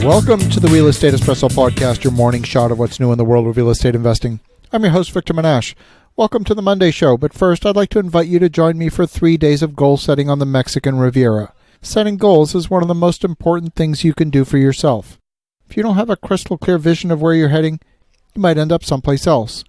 Welcome to the Real Estate Espresso Podcast, your morning shot of what's new in the world of real estate investing. I'm your host, Victor Menashe. Welcome to the Monday show, but first I'd like to invite you to join me for 3 days of goal setting on the Mexican Riviera. Setting goals is one of the most important things you can do for yourself. If you don't have a crystal clear vision of where you're heading, you might end up someplace else.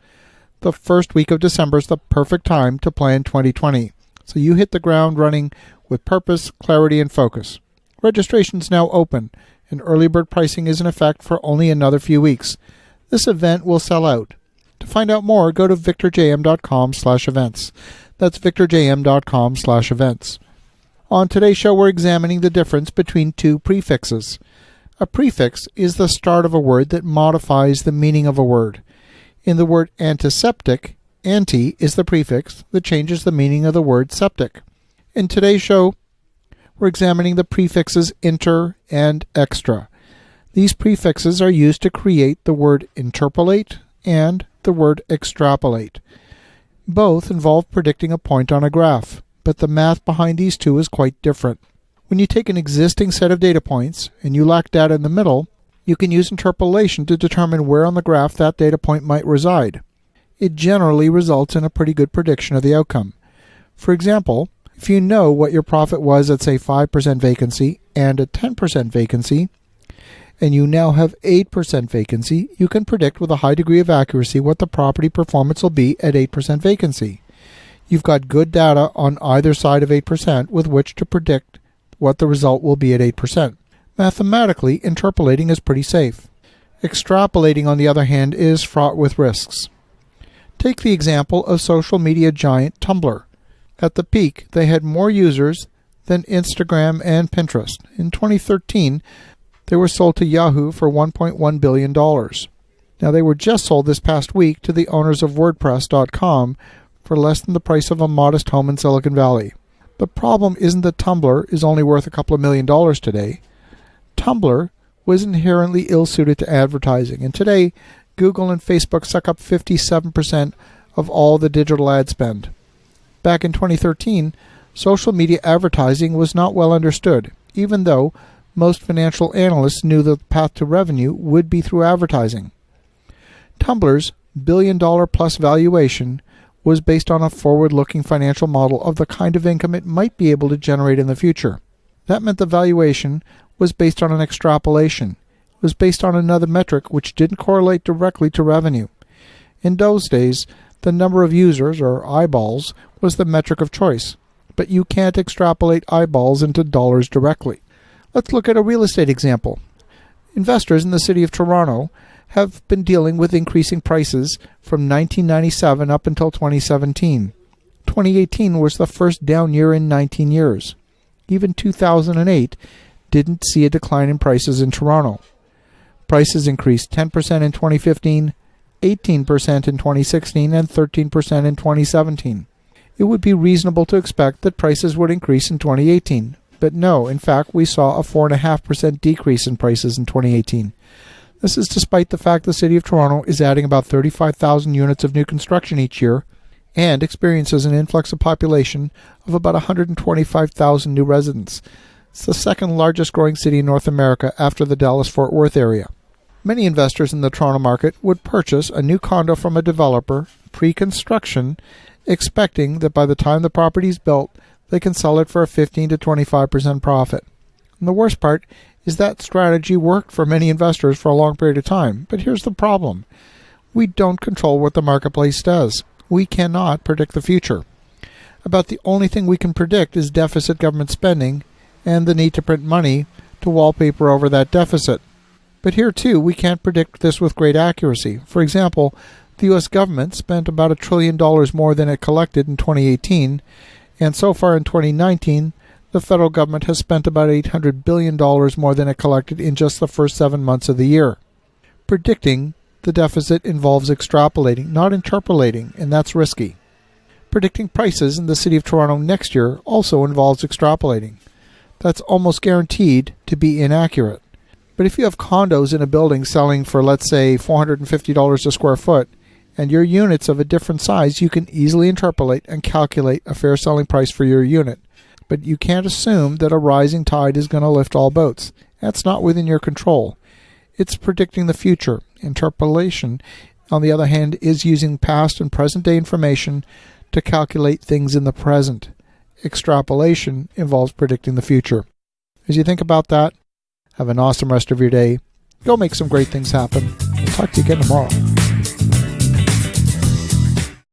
The first week of December is the perfect time to plan 2020, so you hit the ground running with purpose, clarity, and focus. Registration's now open, and early bird pricing is in effect for only another few weeks. This event will sell out. To find out more, go to victorjm.com/events. That's victorjm.com/events. On today's show, we're examining the difference between two prefixes. A prefix is the start of a word that modifies the meaning of a word. In the word anti-septic, anti is the prefix that changes the meaning of the word septic. In today's show, we're examining the prefixes inter and extra. These prefixes are used to create the word interpolate and the word extrapolate. Both involve predicting a point on a graph, but the math behind these two is quite different. When you take an existing set of data points and you lack data in the middle, you can use interpolation to determine where on the graph that data point might reside. It generally results in a pretty good prediction of the outcome. For example, if you know what your profit was at, say, 5% vacancy and a 10% vacancy, and you now have 8% vacancy, you can predict with a high degree of accuracy what the property performance will be at 8% vacancy. You've got good data on either side of 8% with which to predict what the result will be at 8%. Mathematically, interpolating is pretty safe. Extrapolating, on the other hand, is fraught with risks. Take the example of social media giant Tumblr. At the peak, they had more users than Instagram and Pinterest. In 2013, they were sold to Yahoo for $1.1 billion. Now, they were just sold this past week to the owners of WordPress.com for less than the price of a modest home in Silicon Valley. The problem isn't that Tumblr is only worth a couple of $1 million today. Tumblr was inherently ill-suited to advertising, and today, Google and Facebook suck up 57% of all the digital ad spend. Back in 2013, social media advertising was not well understood, even though most financial analysts knew the path to revenue would be through advertising. Tumblr's billion-dollar-plus valuation was based on a forward-looking financial model of the kind of income it might be able to generate in the future. That meant the valuation was based on an extrapolation. It was based on another metric which didn't correlate directly to revenue. In those days, the number of users, or eyeballs, was the metric of choice, but you can't extrapolate eyeballs into dollars directly. Let's look at a real estate example. Investors in the city of Toronto have been dealing with increasing prices from 1997 up until 2017. 2018 was the first down year in 19 years. Even 2008 didn't see a decline in prices in Toronto. Prices increased 10% in 2015, 18% in 2016, and 13% in 2017. It would be reasonable to expect that prices would increase in 2018. But no, in fact, we saw a 4.5% decrease in prices in 2018. This is despite the fact the City of Toronto is adding about 35,000 units of new construction each year and experiences an influx of population of about 125,000 new residents. It's the second largest growing city in North America after the Dallas-Fort Worth area. Many investors in the Toronto market would purchase a new condo from a developer pre-construction, expecting that by the time the property is built, they can sell it for a 15 to 25% profit. And the worst part is that strategy worked for many investors for a long period of time. But here's the problem. We don't control what the marketplace does. We cannot predict the future. About the only thing we can predict is deficit government spending and the need to print money to wallpaper over that deficit. But here, too, we can't predict this with great accuracy. For example, the U.S. government spent about $1 trillion more than it collected in 2018, and so far in 2019, the federal government has spent about $800 billion more than it collected in just the first 7 months of the year. Predicting the deficit involves extrapolating, not interpolating, and that's risky. Predicting prices in the City of Toronto next year also involves extrapolating. That's almost guaranteed to be inaccurate. But if you have condos in a building selling for, let's say, $450 a square foot, and your units of a different size, you can easily interpolate and calculate a fair selling price for your unit. But you can't assume that a rising tide is going to lift all boats. That's not within your control. it's predicting the future. Interpolation, on the other hand, is using past and present day information to calculate things in the present. Extrapolation involves predicting the future. As you think about that, have an awesome rest of your day. Go make some great things happen. I'll talk to you again tomorrow.